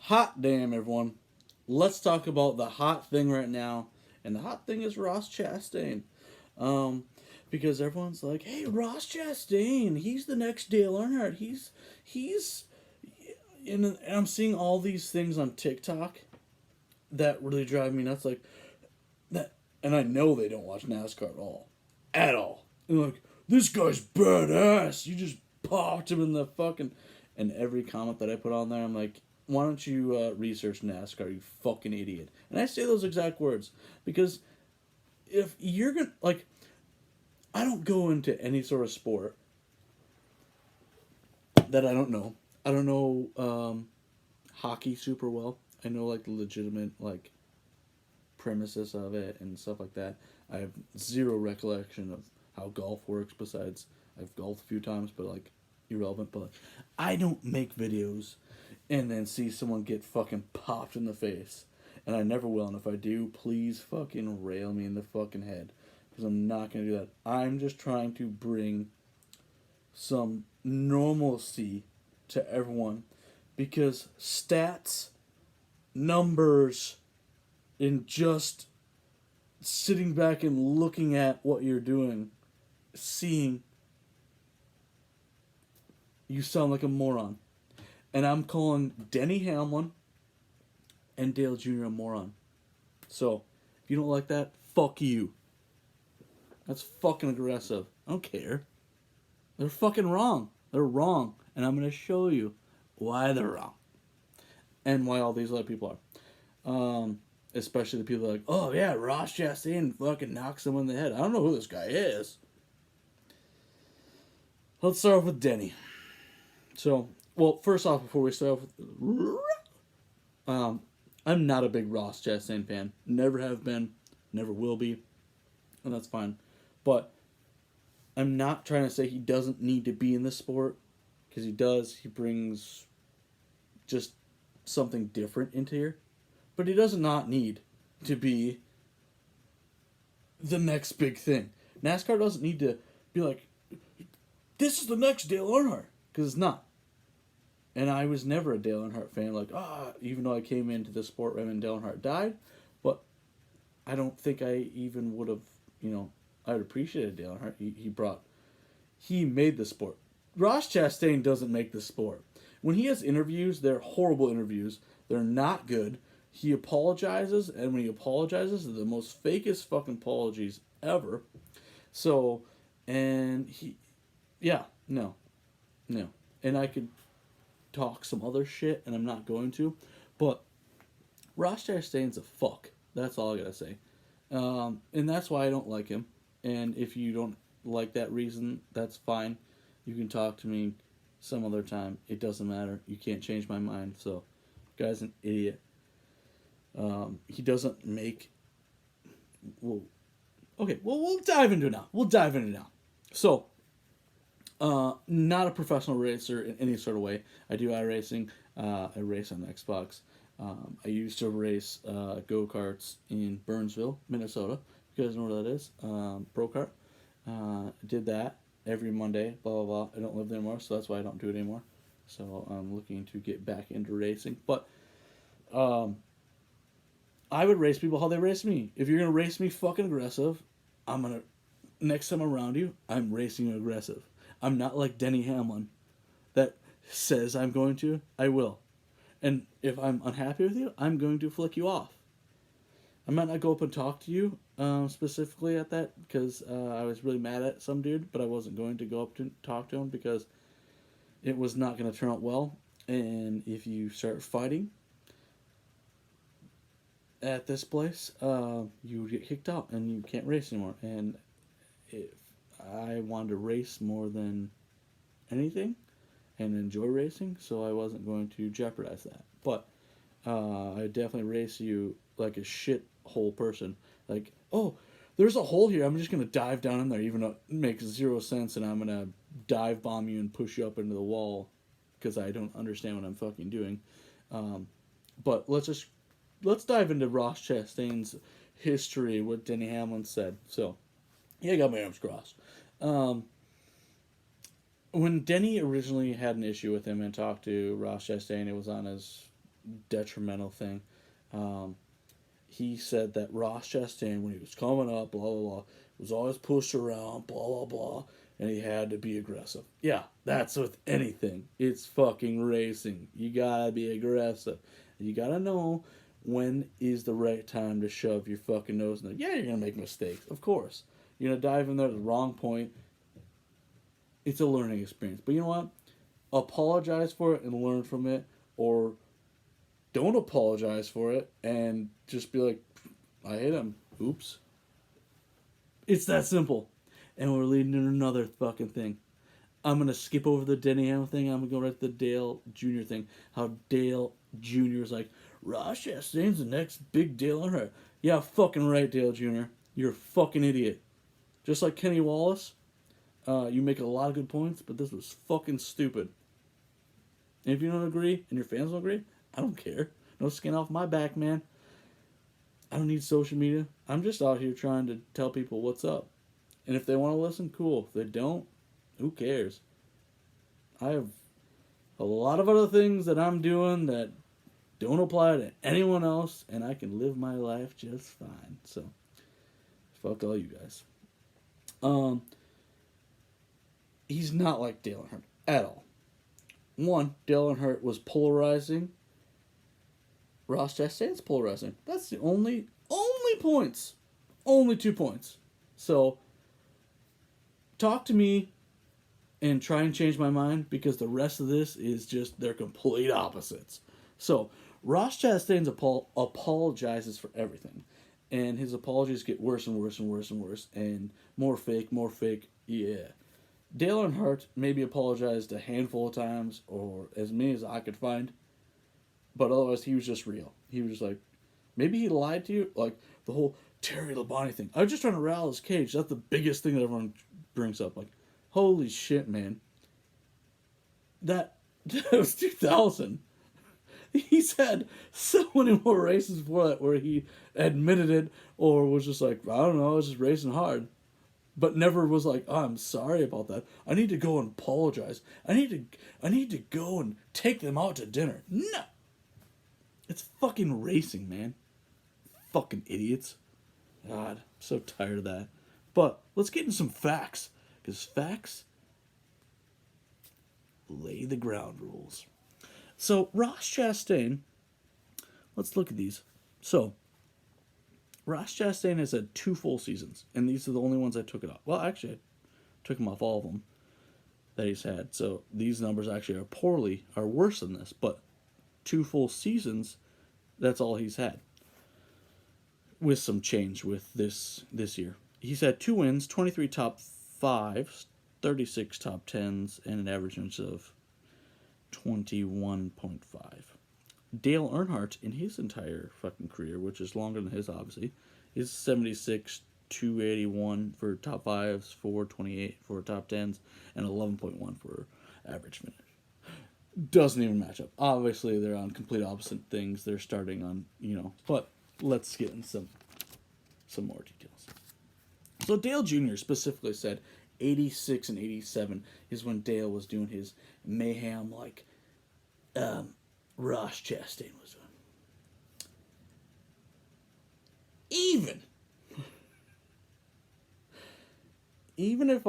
Hot damn, everyone. Let's talk about the hot thing right now. And the hot thing is Ross Chastain. Um, because everyone's like, hey, Ross Chastain, he's the next Dale Earnhardt. He's, and I'm seeing all these things on TikTok that really drive me nuts. Like, that, and I know they don't watch NASCAR at all. At all. And like, this guy's badass. You just popped him in the fucking. And every comment that I put on there, I'm like, why don't you research NASCAR, you fucking idiot? And I say those exact words because if you're gonna like, I don't go into any sort of sport that I don't know. I don't know hockey super well. I know like the legitimate like premises of it and stuff like that. I have zero recollection of how golf works. Besides, I've golfed a few times, but like irrelevant. But like, I don't make videos and then see someone get fucking popped in the face. And I never will. And if I do, please fucking rail me in the fucking head. Because I'm not going to do that. I'm just trying to bring some normalcy to everyone. Because stats, numbers, and just sitting back and looking at what you're doing, seeing, you sound like a moron. And I'm calling Denny Hamlin and Dale Jr. a moron. So, if you don't like that, fuck you. That's fucking aggressive. I don't care. They're fucking wrong. They're wrong. And I'm going to show you why they're wrong. And why all these other people are. Especially the people that are like, oh yeah, Ross Chastain fucking knocks someone in the head. I don't know who this guy is. Let's start off with Denny. So, well, first off, before we start off with... I'm not a big Ross Chastain fan. Never have been. Never will be. And that's fine. But I'm not trying to say he doesn't need to be in the sport. Because he does. He brings just something different into here. But he does not need to be the next big thing. NASCAR doesn't need to be like, this is the next Dale Earnhardt. Because it's not. And I was never a Dale Earnhardt fan. Like, even though I came into the sport right when Dale Earnhardt died. But I don't think I even would have, I would appreciate Dale Earnhardt. He made the sport. Ross Chastain doesn't make the sport. When he has interviews, they're horrible interviews. They're not good. He apologizes, and when he apologizes, they're the most fakest fucking apologies ever. So, and no. And I could talk some other shit, and I'm not going to, but Ross Chastain's a fuck. That's all I gotta say. And that's why I don't like him. And if you don't like that reason, that's fine. You can talk to me some other time. It doesn't matter. You can't change my mind. So, guy's an idiot. He doesn't make... Well, okay, well, we'll dive into it now. So, not a professional racer in any sort of way. I do iRacing. I race on Xbox. I used to race go-karts in Burnsville, Minnesota. You guys know where that is. Pro kart. Did that every Monday, blah, blah, blah. I don't live there anymore, so that's why I don't do it anymore. So I'm looking to get back into racing. But I would race people how they race me. If you're going to race me fucking aggressive, next time around you, I'm racing you aggressive. I'm not like Denny Hamlin that says I'm going to. I will. And if I'm unhappy with you, I'm going to flick you off. I might not go up and talk to you specifically at that because I was really mad at some dude, but I wasn't going to go up to talk to him because it was not going to turn out well. And if you start fighting at this place, you get kicked out and you can't race anymore. And if I wanted to race more than anything and enjoy racing, so I wasn't going to jeopardize that. But I definitely race you like a shithole person. Like, oh, there's a hole here. I'm just going to dive down in there, even though it makes zero sense, and I'm going to dive bomb you and push you up into the wall because I don't understand what I'm fucking doing. But let's dive into Ross Chastain's history, what Denny Hamlin said. So, yeah, I got my arms crossed. When Denny originally had an issue with him and talked to Ross Chastain, it was on his detrimental thing. Um, he said that Ross Chastain, when he was coming up, blah, blah, blah, was always pushed around, blah, blah, blah, and he had to be aggressive. Yeah, that's with anything. It's fucking racing. You gotta be aggressive. You gotta know when is the right time to shove your fucking nose in there. Yeah, you're gonna make mistakes, of course. You're gonna dive in there at the wrong point. It's a learning experience. But you know what? Apologize for it and learn from it, or don't apologize for it and just be like, I hit him. Oops. It's that simple. And we're leading to another fucking thing. I'm going to skip over the Denny Hamlin thing. I'm going to go right to the Dale Jr. thing. How Dale Jr. is like, Ross Chastain's the next big Dale Earnhardt. Yeah, fucking right, Dale Jr. You're a fucking idiot. Just like Kenny Wallace, you make a lot of good points, but this was fucking stupid. And if you don't agree, and your fans don't agree, I don't care. No skin off my back, man. I don't need social media. I'm just out here trying to tell people what's up. And if they want to listen, cool. If they don't, who cares? I have a lot of other things that I'm doing that don't apply to anyone else, and I can live my life just fine. So, fuck all you guys. He's not like Dale Earnhardt at all. One, Dale Earnhardt was polarizing. Ross Chastain's polarizing. That's the only points. Only 2 points. So, talk to me and try and change my mind, because the rest of this is just, they're complete opposites. So, Ross Chastain apologizes for everything. And his apologies get worse and worse and worse and worse. And more fake, yeah. Dale Earnhardt maybe apologized a handful of times, or as many as I could find. But otherwise, he was just real. He was just like, maybe he lied to you. Like, the whole Terry Labonte thing. I was just trying to rattle his cage. That's the biggest thing that everyone brings up. Like, holy shit, man. That was 2000. He's had so many more races before that where he admitted it, or was just like, I don't know, I was just racing hard. But never was like, oh, I'm sorry about that. I need to go and apologize. I need to go and take them out to dinner. No. It's fucking racing, man. Fucking idiots. God, I'm so tired of that. But let's get into some facts. Because facts lay the ground rules. So, Ross Chastain, let's look at these. So, Ross Chastain has had 2 full seasons, and these are the only ones I took it off. Well, actually, I took him off all of them that he's had. So, these numbers actually are worse than this, but 2 full seasons, that's all he's had. With some change with this year. He's had 2 wins, 23 top 5s, 36 top 10s, and an average of 21.5. Dale Earnhardt, in his entire fucking career, which is longer than his, obviously, is 76, 281 for top 5s, 428 for top 10s, and 11.1 for average finish. Doesn't even match up. Obviously, they're on complete opposite things. They're starting on, but let's get into some more details. So Dale Jr. specifically said 86 and 87 is when Dale was doing his mayhem like Ross Chastain was doing. Even if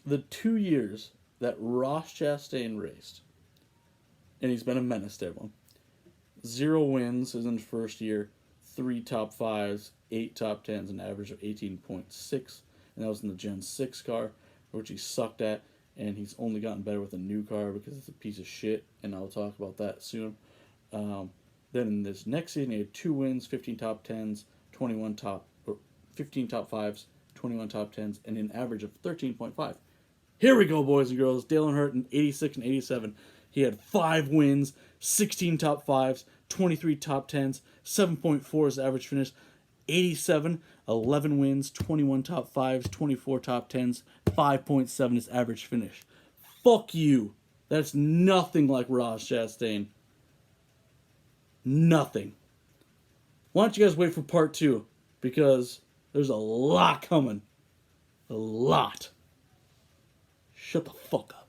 the 2 years that Ross Chastain raced, and he's been a menace to everyone, 0 wins is in the first year, 3 top 5s, 8 top 10s, an average of 18.6, and that was in the Gen 6 car, which he sucked at, and he's only gotten better with a new car because it's a piece of shit, and I'll talk about that soon. Then in this next season, he had 2 wins, 15 top 10s, 15 top 5s, 21 top 10s, and an average of 13.5. Here we go, boys and girls. Dale Earnhardt in 86 and 87. He had 5 wins, 16 top 5s, 23 top 10s, 7.4 is average finish. 87, 11 wins, 21 top 5s, 24 top 10s, 5.7 is average finish. Fuck you. That's nothing like Ross Chastain. Nothing. Why don't you guys wait for part 2? Because there's a lot coming. A lot. Shut the fuck up.